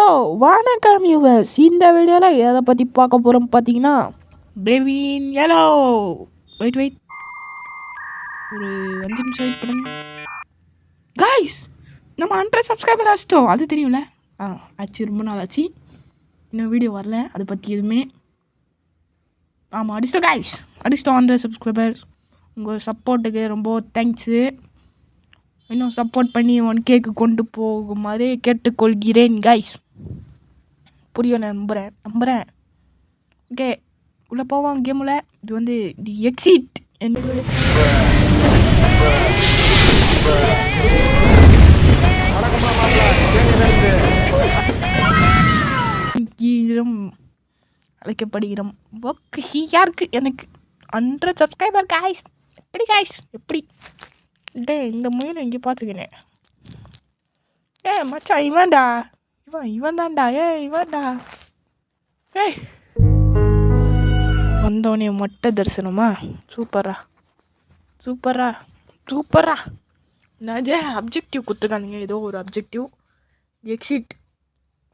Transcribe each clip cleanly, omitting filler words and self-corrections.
So வணக்கம் viewers. இந்த வீடியோவில் எதை பற்றி பார்க்க போகிறோம் பார்த்தீங்கன்னா, பேபி இன் yellow. வெயிட் ஒரு 5 நிமிஷம் வெயிட் பண்ணுங்க கைஸ். நம்ம 100 சப்ஸ்கிரைபர் ஆச்சிட்டோம், அது தெரியும்ல. ஆச்சு, ரொம்ப நாள் ஆச்சு, இன்னும் வீடியோ வரல அதை பற்றி எதுவுமே. ஆமாம், அடிச்சிட்டோம் கைஸ், அடிச்சிட்டோம் 100 சப்ஸ்கிரைபர். உங்கள் சப்போர்ட்டுக்கு ரொம்ப தேங்க்ஸு. இன்னும் சப்போர்ட் பண்ணி 1Kக்கு கொண்டு போகுமாறு கேட்டுக்கொள்கிறேன் கைஸ். புரியும், நம்புகிறேன். ஓகே, உள்ளே போவோம் கேமில். இது வந்து தி எக்ஸிட். அழைக்கப்படுகிறோம். ரொம்ப குஷியாக இருக்குது எனக்கு. 100 சப்ஸ்கிரைபர் கைஸ். எப்படி கைஸ், எப்படி இந்த முயல் எங்கே பார்த்துருக்கேனே. மச்சான், இவன்டா, இவன் தான்டா. இவன்டா. வந்தோடனே மொட்டை தரிசனமா? சூப்பரா. நான் அப்ஜெக்டிவ் கொடுத்துருக்கானுங்க, ஏதோ ஒரு objective. Exit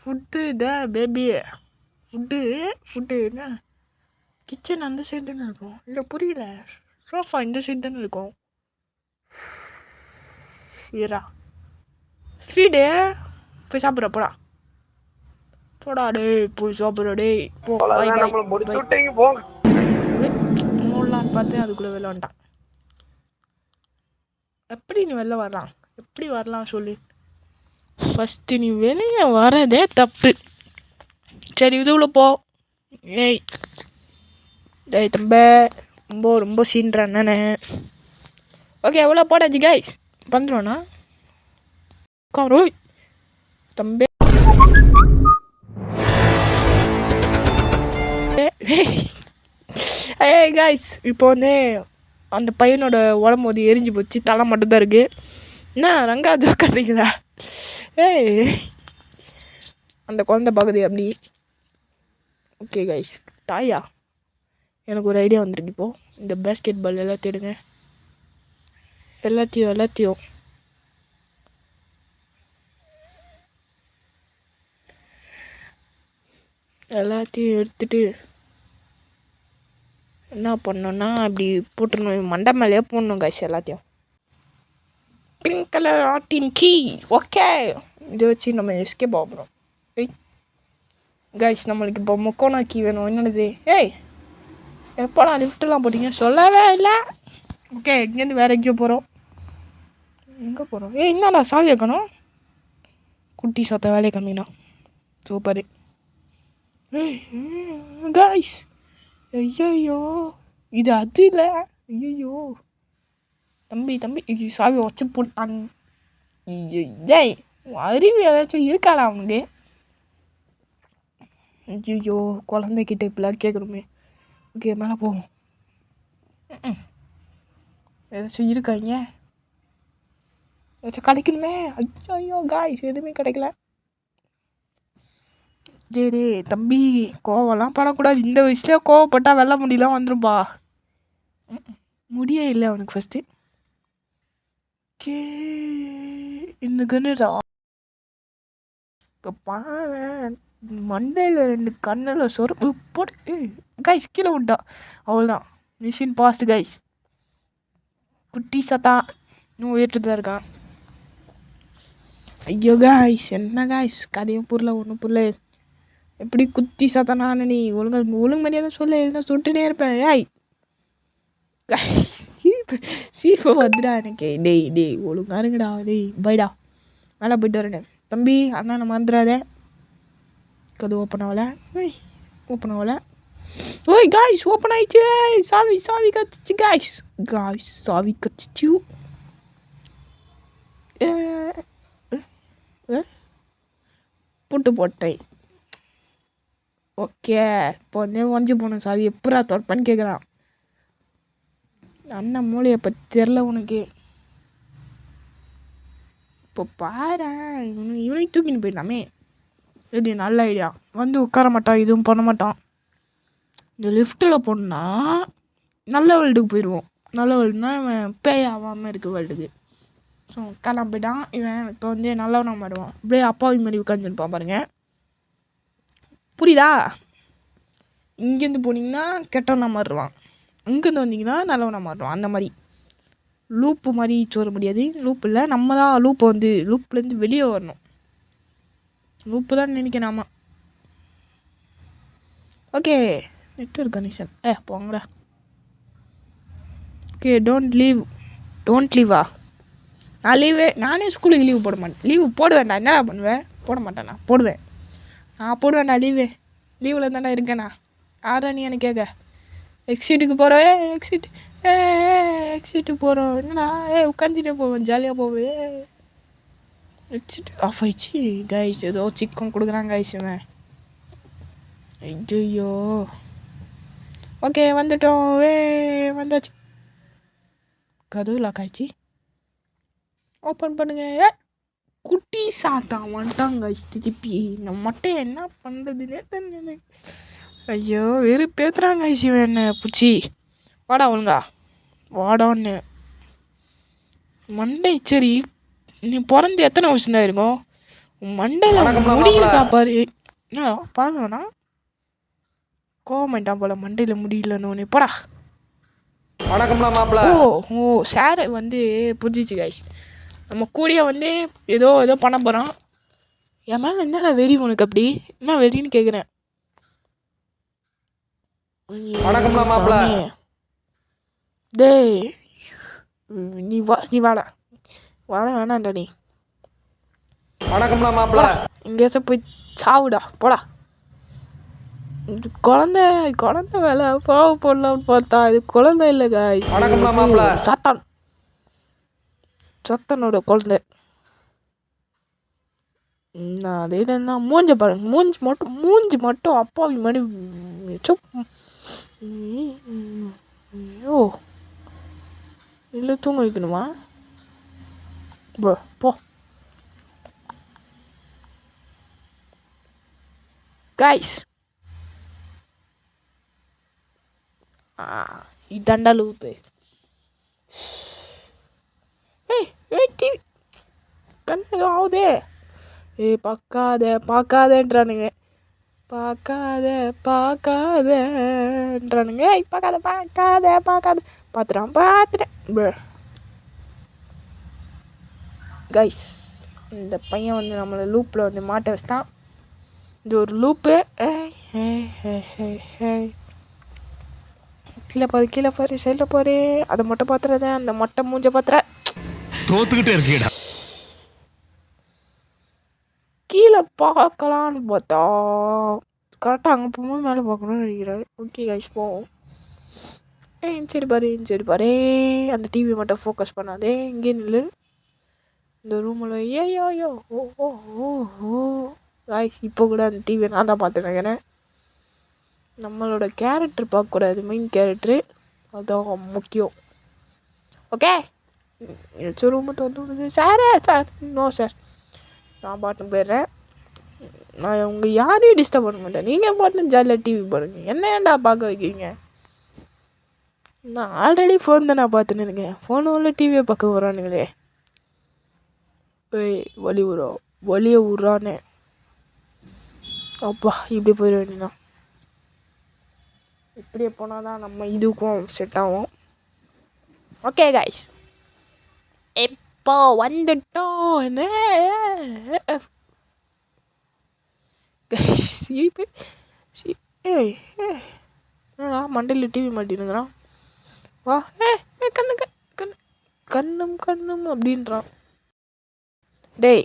food the baby. Food என்ன? கிச்சன் அந்த சைடு தானே இருக்கும். இல்லை, புரியல. சோஃபா இந்த சைடு தானே இருக்கும். வீரா ஃபீடு போய் சாப்பிட்ற போடா டே, போய் சாப்பிட்ற டே, போ. மூடலான்னு பார்த்தேன், அதுக்குள்ளே வெளில வந்துட்டான். எப்படி நீ வெளில வரலாம்? எப்படி வரலாம் சொல்லு. ஃபஸ்ட்டு நீ வெளியே வரதே தப்பு. சரி, இதுக்குள்ளே போ. டேய் தம்ப, ரொம்ப சீன்றான் நானே. ஓகே, எவ்வளோ போட்டாச்சு கைஸ். வந்துடுவானா ரோய் தம்பி? கைஸ், இப்போ வந்து அந்த பையனோட உடம்பு வந்து எரிஞ்சு போச்சு, தலை மட்டும்தான் இருக்குது. என்ன ரங்கா ஜோக்காடுறீங்களா? அந்த குழந்தை பகுதி அப்படி. ஓகே கைஸ், தாயா எனக்கு ஒரு ஐடியா வந்துருக்கு. இப்போது இந்த பேஸ்கெட் பால் எல்லாத்தையும் எடுங்க. எல்லாத்தையும் எடுத்துட்டு என்ன பண்ணணும்னா, அப்படி போட்டுடணும், மண்டை மேலேயே போடணும் கைஸ் எல்லாத்தையும். பிங்க் கலர் ஆட்டின் கீ. ஓகே, இதை வச்சு நம்ம எஸ்கேப் ஆகிறோம். கைஸ், நம்மளுக்கு இப்போ முக்கோணா கீ வேணும். என்னது? எப்போலாம் லிஃப்ட்டெல்லாம் போட்டிங்க? சொல்லவே இல்லை. ஓகே, இங்கேருந்து வேறு எங்கேயோ போகிறோம். எங்கே போகிறோம்? என்னடா சாவி வைக்கணும்? குட்டி சாத்த வேலையை கம்மினா. Super guys. ஐயோ, இது அது இல்லை. ஐயோ தம்பி, சாவி வச்சு போட்டான். டேய், அறிவு ஏதாச்சும் இருக்காடா அவனுக்கு? ஐயோ, குழந்தைகிட்ட இப்படிலாம் கேட்குறோமே. ஓகே, மேலே போவோம். ஏதாச்சும் இருக்காங்க? ஏதாச்சும் கிடைக்கணுமே. ஐயோ காய்ஸ், எதுவுமே கிடைக்கல. சரி தம்பி, கோவம்லாம் படக்கூடாது. இந்த வயசுலேயே கோவப்பட்டால் வெள்ள முடியலாம் வந்துடும்பா. முடியே இல்லை அவனுக்கு ஃபஸ்ட்டு. கே இன்னுக்குன்னுடா. இப்போ பாரு, மண்டையில் 2 கண்ணில் சொருப்பு போட்டு கைஸ் கீழே விட்டா. அவ்வளோதான், மிஷின் பாஸ்ட் கைஸ். குட்டி சத்தா இன்னும் உயர்த்து தான் இருக்கான். ஐயோ காய்ஸ், என்ன காய்ஸ், கதையும் புரியல, ஒன்றும் புரியல. எப்படி குத்தி சத்தனான நீ? ஒழுங்கு மரியாதை சொல்ல, எழுத சுட்டுனே இருப்பேன். சீப்பை வந்துடா எனக்கு. டேய் ஒழுங்கா இருங்கடா. டேய் பைடா, மேலே போயிட்டு வரேன் தம்பி. அண்ணா நம்ம வந்துடாதே. கது ஓப்பன் ஆகலை. ஓய் காய்ஸ், ஓப்பன் ஆயிடுச்சு. சாவி கத்துச்சு காய்ஸ். சாவி கத்துச்சு. புட்டு போட்டேன். ஓகே, இப்போ வந்து ஒஞ்சி போன சாவி எப்படா தொட்பான்னு கேட்குறான். அண்ணன் மூளையை பற்றி தெரில உனக்கு. இப்போ பாரு, இவனையும் தூக்கின்னு போயிடலாமே. எப்படி நல்ல ஐடியா. வந்து உட்கார மாட்டான், இதுவும் பண்ண மாட்டான். இந்த லிஃப்ட்டில் போனா நல்ல வேர்ல்டுக்கு போயிடுவோம். நல்ல வேர்ல்டுனா இவன் பேய் ஆகாமல் இருக்குது வேர்ல்டுக்கு. ஸோ கிளம்பிட்டான் இவன். இப்போ வந்து நல்லவனாக மாடுவான். அப்படியே அப்பாவி மாதிரி உட்காந்துருப்பான் பாருங்கள். புரியுதா? இங்கேருந்து போனீங்கன்னா கெட்டவனா மாறுவான், அங்கேருந்து வந்தீங்கன்னா நல்லவனா மாறுவான். அந்த மாதிரி லூப்பு மாதிரி வர முடியாது. லூப் இல்லை, நம்ம தான் லூப்பை வந்து லூப்லேருந்து வெளியே வரணும். லூப்பு தான் நினைக்கிறேன். ஆமாம். ஓகே, நெட்வொர்க் கனெக்ஷன் போங்கடா. ஓகே, டோன்ட் லீவா? நானே ஸ்கூலுக்கு லீவு போட மாட்டேன். லீவு போடுவேன்டா. என்னடா பண்ணுவேன்? போட மாட்டேண்ணா. நான் போடுவேன்டா லீவில் தானே இருக்கேண்ணா. ஆறா நீ எனக்கு கேட்க? எக்ஸிட்டுக்கு போகிறேன். எக்ஸிட்டு போகிறோம். என்னண்ணா உட்காந்துட்டே போவேன், ஜாலியாக போவேன். எக்ஸிட் ஆஃப் ஆயிடுச்சு கைஸ். ஏதோ சிக்கன் கொடுக்குறாங்க கைஸ் இவன். ஐயோ. ஓகே, வந்துட்டோம். வந்தாச்சு. கதவு லாக் ஆயிடுச்சு. ஓப்பன் பண்ணுங்க. குட்டி சாத்தான் வந்துட்டாங்க திருப்பி. இந்த மட்டை என்ன பண்ணுறதுன்னே தெரியல. ஐயோ, வெறும் பேத்துறாங்க ஐசிவன் என்ன பூச்சி. வாடா ஒழுங்கா வாடான்னு மண்டை. சரி, நீ பிறந்து எத்தனை வருஷம் தான் இருக்கும்? மண்டையில் முடியிருக்கா பாரு. என்னடா பழங்கண்ணா கோவமாயிட்டான் போல. மண்டையில் முடியலன்னு போடா. ஓ சார் வந்து புரிஞ்சிச்சு கைஸ். நம்ம கூடிய வந்து ஏதோ பண்ண போகிறான். என் மேலே என்னடா வெறி உனக்கு? அப்படி என்ன வெறின்னு கேட்குறேன். டேய் நீ வாடா. வேணாண்டா நீ. எங்கேயாச்சும் போய் சாவுடா போடா. குழந்தை வேலை பாவ போடலாம்னு பார்த்தா இது குழந்தை இல்லை காய்ஸ். சத்தனோட குழந்தை. நான் அதே தான். மூஞ்ச பாருங்க. மூஞ்சி மட்டும் அப்பாவி மாதிரி. ஐயோ, இல்லை தூங்க வைக்கணுமா? போ கைஸ். இதாண்டா லூப்பு. டிவி கண்ணு ஏதோ ஆகுதே. பார்க்காதேன்றானுங்க. பார்க்காதேன்றானுங்க. பார்த்துட்டேன் கைஸ். இந்த பையன் வந்து நம்மளை லூப்பில் வந்து மாட்ட வச்சுட்டான். இது ஒரு லூப்பு. கீழே பாரு சைடில் பாரு. அதை மட்டும் பார்த்துறத, அந்த மொட்டை மூஞ்ச பார்த்துற. தோத்துக்கிட்டே இருக்கீடா. கீழே பார்க்கலான்னு பார்த்தா கரெக்டாக அங்கே போகும்போது மேலே பார்க்கணும்னு நினைக்கிறாரு. ஓகே கைஸ் போவோம். சரி பாரு. அந்த டிவி மட்டும் ஃபோக்கஸ் பண்ணாதே. இங்கே நில்லு. இந்த ரூமில் ஐயோ ஓ கைஸ். இப்போ கூட அந்த டிவியை நான் தான் பார்த்து நினைக்கிறேன். நம்மளோட கேரக்டர் பார்க்கக்கூடாது, மெயின் கேரக்டரு அதான் முக்கியம். ஓகே, ஏதாச்சும் ரூமை தோந்து விடுங்க சார். நோ சார், நான் பாட்டுன்னு போயிடுறேன். நான் உங்கள் யாரையும் டிஸ்டர்ப் பண்ண மாட்டேன். நீங்கள் பாட்டுன்னு ஜாலியாக டிவி பாருங்க. என்ன ஏன்டா பார்க்க வைக்கிறீங்க? நான் ஆல்ரெடி ஃபோன் தான் நான் பார்த்துன்னு இருக்கேன். ஃபோனு உள்ள டிவியை பார்க்க வரானுங்களே. வலிய விட்றானே. அப்பா, இப்படி போயிட வேண்டியதான். இப்படியே போனால் தான் நம்ம இதுக்கும் செட் ஆகும். ஓகே கைஸ், இப்போ வந்துட்டோம். என்னடா மண்டையில் டிவி மாட்டினுங்கிறான். வா கண்ணும் அப்படின்றான். டேய்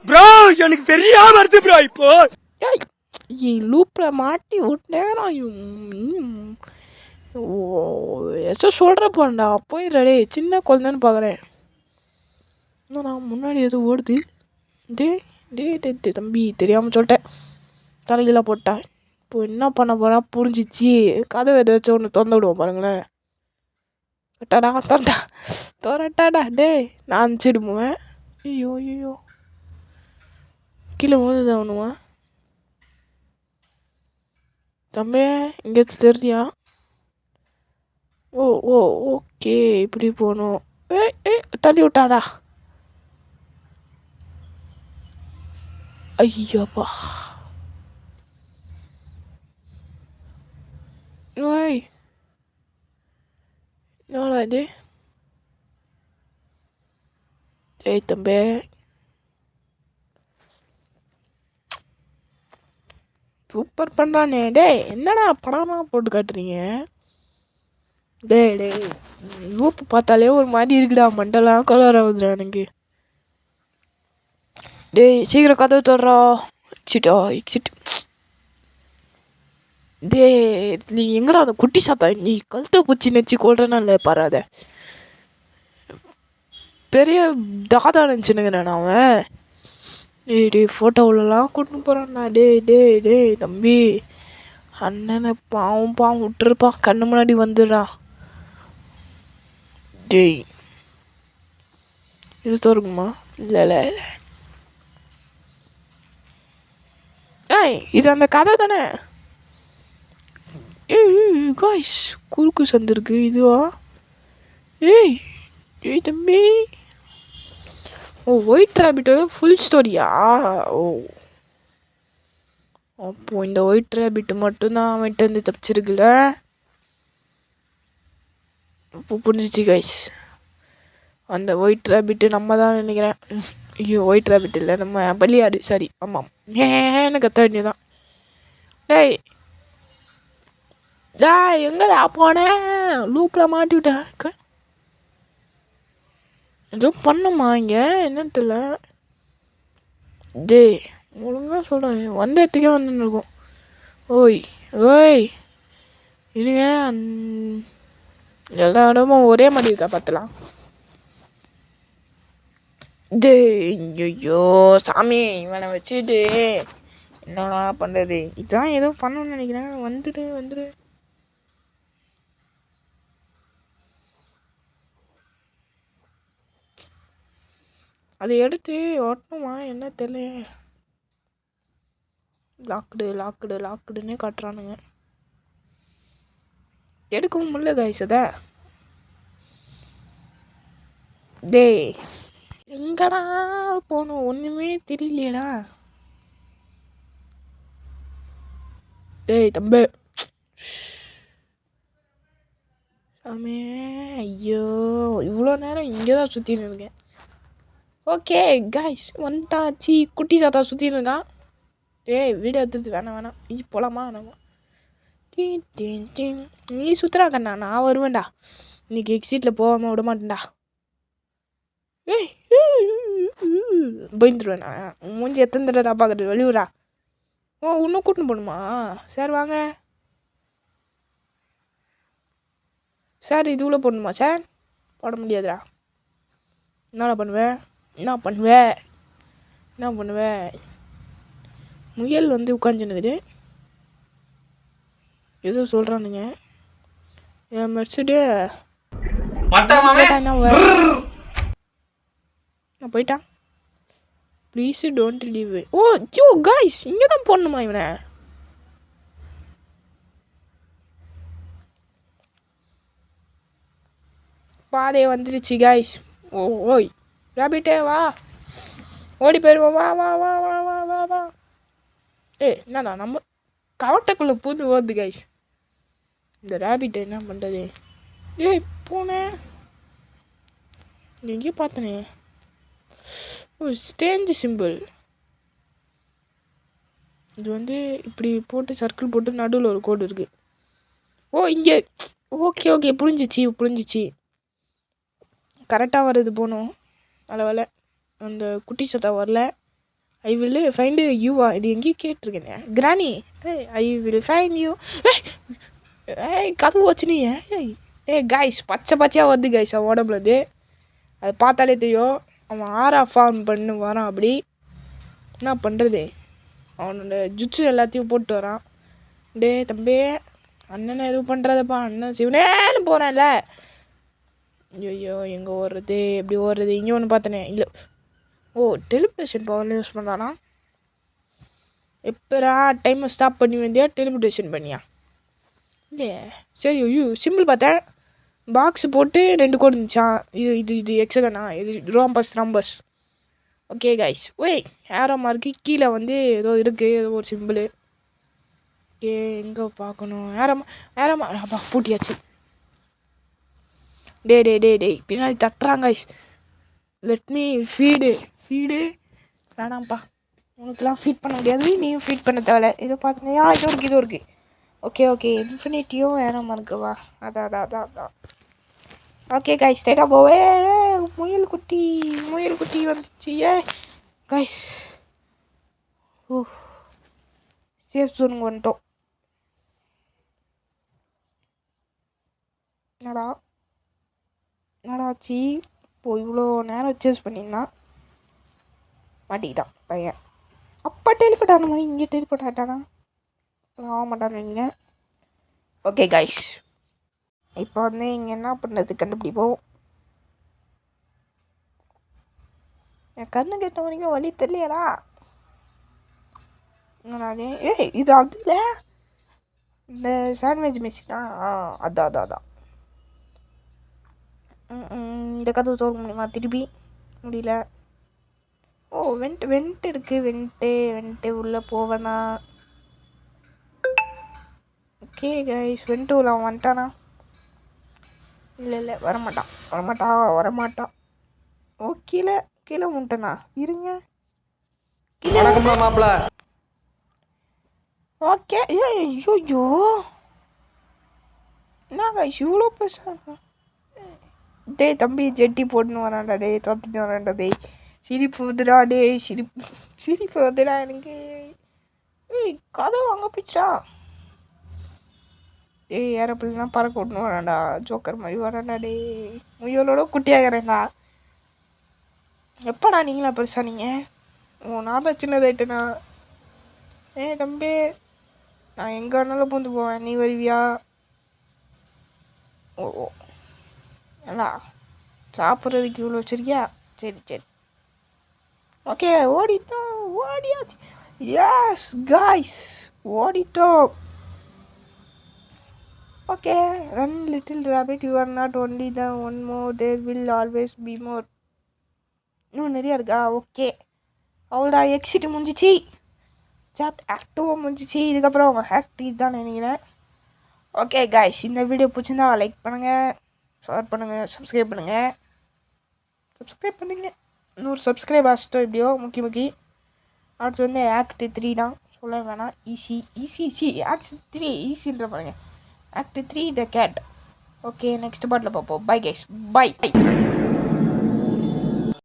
ப்ரோ, எனக்கு சரியா வருது ப்ரோ. இப்போ லூப்பில் மாட்டி விட்டேன். ஏதோ சொல்கிறப்பாண்டா போயிடுறே. சின்ன குழந்தைன்னு பார்க்குறேன். நான் முன்னாடி எதுவும் ஓடுது. டே தம்பி, தெரியாமல் சொல்லிட்டேன். தலையில் போட்டேன். இப்போ என்ன பண்ண போகிறா புரிஞ்சிச்சு. கதவை ஏதாச்சும் ஒன்று திறந்து விடுவோம் பாருங்களேன். தோறட்டாடா டே. நான் சரி போவேன். ஐயோ கீழே ஓடுது அவனுவா. தம்பி எங்கேயாச்சும் தெரியா? ஓகே, இப்படி போகணும். தள்ளி விட்டாடா. ஐயோப்பா. ஓய், என்னடா இது? டேய் தம்பி, சூப்பர் பண்ணுறானே. டேய் என்னடா படமாக போட்டு காட்டுறீங்க? டேய் ரூப்பு பார்த்தாலே ஒரு மாதிரி இருக்குடா, மண்டலாம் கலர் ஆகுதுடா எனக்கு. டேய் சீக்கிரம் கதவு தர்றா. எக்ஸிட். டேய் நீ எங்கடா அந்த குட்டி சாத்தா? நீ கழுத்தை பூச்சி நச்சு கொள்றேன்னா இல்லை பாராத. பெரிய டாதா நினச்சினுங்கிறேன் அவன். டேய் ஃபோட்டோவிலலாம் கூட்டின்னு போகிறான்ண்ணா. டேய் தம்பி, அண்ணனை பாவம் விட்டுருப்பா, கண்ணு முன்னாடி வந்துடா. டேய் இது தோறுக்குமா? இல்லை. இது அந்த கதை தானே? காய்ஸ், குறுக்கு சந்திருக்கு இதுவா? ஏய் தம்பி. ஓ, ஒயிட் ரேபிட் ஃபுல் ஸ்டோரியா? ஓ, அப்போ இந்த ஒயிட் ரேபிட் மட்டும்தான் அவன்கிட்ட இருந்து தப்பிச்சிருக்குல்ல. இப்போ புரிஞ்சிச்சு கைஸ். அந்த ஒயிட் ரேபிட்டு நம்ம தான் நினைக்கிறேன். ஐயோ, ஒயிட் ரேபிட் இல்லை, நம்ம பலியாடு. சரி, ஆமாம். ஏன்னு கத்த வேண்டியதான். டேய் எங்கடா போனேன்? லூப்பில் மாட்டி விட்டேன். ஏதோ பண்ணுமா இங்கே என்னன்னு தெரியல. டேய் ஒழுங்காக சொல்கிறேன், வந்த இடத்துக்கே வந்துன்னு இருக்கும். ஓய் இருங்க, எல்லா இடமும் ஒரே மாதிரி இருக்கா பார்த்தலாம். ஐயோ சாமி, இவனை வச்சுட்டு என்னடா பண்ணுறது? இதான் ஏதோ பண்ணணும்னு நினைக்கிறேன். வந்துடு. அதை எடுத்து ஒட்டணுமா என்ன தெரியல. லாக்குடுன்னே காட்டுறானுங்க. எடுக்கவும் முடியல கைஸ். அதை டேய் எங்கடா போகணும்? ஒன்றுமே தெரியலையடா. டேய் தம்பி சாமி, ஐயோ இவ்வளோ நேரம் இங்கே தான் சுற்றின்னு இருக்கேன். ஓகே கைஸ், வந்துட்டாச்சு. குட்டி சாத்தா சுற்றின்னு இருக்கான். வீடியோ எடுத்துட்டு வேணாம் போகலாமா? வேணாமா? நீ சுற்றுறா கண்ணா, நான் வருவேன்டா. இன்னைக்கு எக்ஸிட்டில் போகாமல் விட மாட்டேன்டா. பயந்துருவேண்ணா. மூஞ்சி எத்தனை தடவை பார்க்குறது? வெளியூரா? ஓ, இன்னும் கூட்டின்னு போகணுமா? சார் வாங்க சார். இது உள்ள போடணுமா சார்? போட முடியாதுடா. என்ன பண்ணுவேன்? முயல் உட்காந்துனுக்குது. ஏதோ சொல்கிறானுங்க. என் மெர்சிடே நான் போயிட்டான். Please don't leave. O guys, இங்கே தான் போடணுமா இவனை? பாதையை வந்துடுச்சு கைஸ். ஓய் ரேபிட்டே வா, ஓடி போயிடுவோம். வா. என்னண்ணா நம்ம கவட்டைக்குள்ளே பூந்து ஓடுது கைஸ். இந்த ரேபிட்டை என்ன பண்ணுறது? போனேன் எங்கேயோ பார்த்தனே. Strange simple. இது இப்படி போட்டு சர்க்கிள் போட்டு நடுவில் ஒரு கோடு இருக்குது. இங்கே ஓகே புரிஞ்சிச்சு. கரெக்டாக வருது போகணும். வேலை அந்த குட்டி சத்தா வரல. ஐ வில் ஃபைண்ட் யூவா? இது எங்கேயும் கேட்டிருக்கேனே. கிராணி, ஐ வில் ஃபைண்ட் யூ. கதவு வச்சுனீ. காய்ஸ், பச்சையாக வருது காய்ஸ் அவன் உடம்புலேருந்து. அதை பார்த்தாலே தெரியும் அவன் ஆரா ஃபார்ம் பண்ணு வரான். அப்படி என்ன பண்ணுறது? அவனோட ஜுட்ஸு எல்லாத்தையும் போட்டு வரான். தம்பி, அண்ணனை எதுவும் பண்ணுறதப்பா. அண்ணன் சிவனேன்னு போகிறேன்ல. ஐயோ எங்கே ஓடுறது? எப்படி ஓடுறது? இங்கே ஒன்று பார்த்தனே. இல்லை, டெலிபோர்ட்டேஷன் பவர்ல யூஸ் பண்ணுறானா? எப்பரா டைமை ஸ்டாப் பண்ணி வந்தியா? டெலிபோர்ட்டேஷன் பண்ணியா? இல்லையே. சரி, சிம்பிள் பார்த்தேன். பாக்ஸ் போட்டு 2 கோடு இருந்துச்சா? இது எக்ஸகனா? இது rhombus. Okay guys Y arrow mark கீழே வந்து ஏதோ இருக்குது ஏதோ ஒரு சிம்பிள். ஓகே எங்கே பார்க்கணும்? ஏரோ அப்பா பூட்டியாச்சு. டே பின்னாடி தட்டுறாங்க கைஸ். லெட் மீ ஃபீடு வேணாம்ப்பா, உனக்குலாம் ஃபீட் பண்ண முடியாது, நீயும் ஃபீட் பண்ண தேவை. இதை பார்த்துனியா? இது இருக்குது. ஓகே இன்ஃபினிட்டியும் ஏறாம இருக்குவா? அதான். ஓகே கைஸ் ஸ்ட்ரைட்டாக போவே. முயல் குட்டி வந்துச்சு. கைஸ் சேஃப் ஜோனுக்கு வந்துட்டோம். என்னடாச்சு இப்போ இவ்வளோ நேரம் சேஸ் பண்ணியிருந்தான், மாட்டிக்கிட்டான் பையன். அப்பா டெலிபோர்ட் ஆன மாதிரி இங்கே டெலிபோர்ட் ஆகிட்டானா? ஆக மாட்டான்னு வைங்க. ஓகே கைஸ் இப்போ வந்து இங்கே என்ன பண்ணுறது கண்டுபிடிப்போம். என் கண்ணு கேட்ட வரைக்கும் வழி தெரியலடா. இது அதில் இந்த சாண்ட்விச் மிஷினா? அதான் இந்த கதவு தோற முடியுமா? திருப்பி முடியல. ஓ வெண்ட் இருக்குது. வெண்ட்டு உள்ளே போவேனா? ஓகே கைஸ் வெண்ட்டு உள்ள அவன் வந்துட்டானா? இல்லை வரமாட்டான். ஓ கீழே முட்டனா? இருங்க கீழே மாப்பிள்ள. ஓகே. ஐயோ என்ன கைஸ் இவ்வளோ பெருசாக? டேய் தம்பி ஜெட்டி போட்டுன்னு வரான்டா. டேய் தோத்துட்டு வரான்டா. டேய் சிரிப்பு வந்துடா. சிரிப்பு வந்துடா எனக்கு. கதை வாங்க பிச்சா. டேய் ஏரோப்ளேன்லாம் பறக்க விட்டுன்னு வரான்டா. ஜோக்கர் மாதிரி வரான்டா. டேய் முயலோட குட்டியாகிறேன்டா. எப்படா நீங்களா பெருசா? நீங்கள் நான் தான் சின்னதாயிட்டேண்ணா. தம்பி நான் எங்கே வேணாலும் பூந்து போவேன், நீ வருவியா? ஓ ஏண்டா சாப்பிட்றதுக்கு இவ்வளோ வச்சிருக்கியா? சரி ஓகே ஓடியாச்சு. எஸ் காய்ஸ் ஓடிட்டோம். Okay run little rabbit, you are not only the one more, there will always be more. இன்னும் நிறையா இருக்கா? ஓகே அவ்வளோடா எக்ஸிட் முடிஞ்சிச்சு. ஆக்ட் 2 முடிஞ்சிச்சு. இதுக்கப்புறம் ஆக்ட் தான் நினைக்கிறேன். ஓகே காய்ஸ் இந்த வீடியோ பிடிச்சிருந்தா லைக் பண்ணுங்கள், ஷேர் பண்ணுங்கள், சப்ஸ்கிரைப் பண்ணுங்கள். 100 சப்ஸ்கிரைப் ஆச்சுட்டோம் எப்படியோ முக்கி. அடுத்து வந்து ஆக்ட் 3 தான், சொல்ல வேணாம். ஈஸி ஆக்ட் 3 ஈஸின்ற பாருங்க. Act 3 the cat. Okay next பார்ட்டில் பார்ப்போம். Bye guys, by.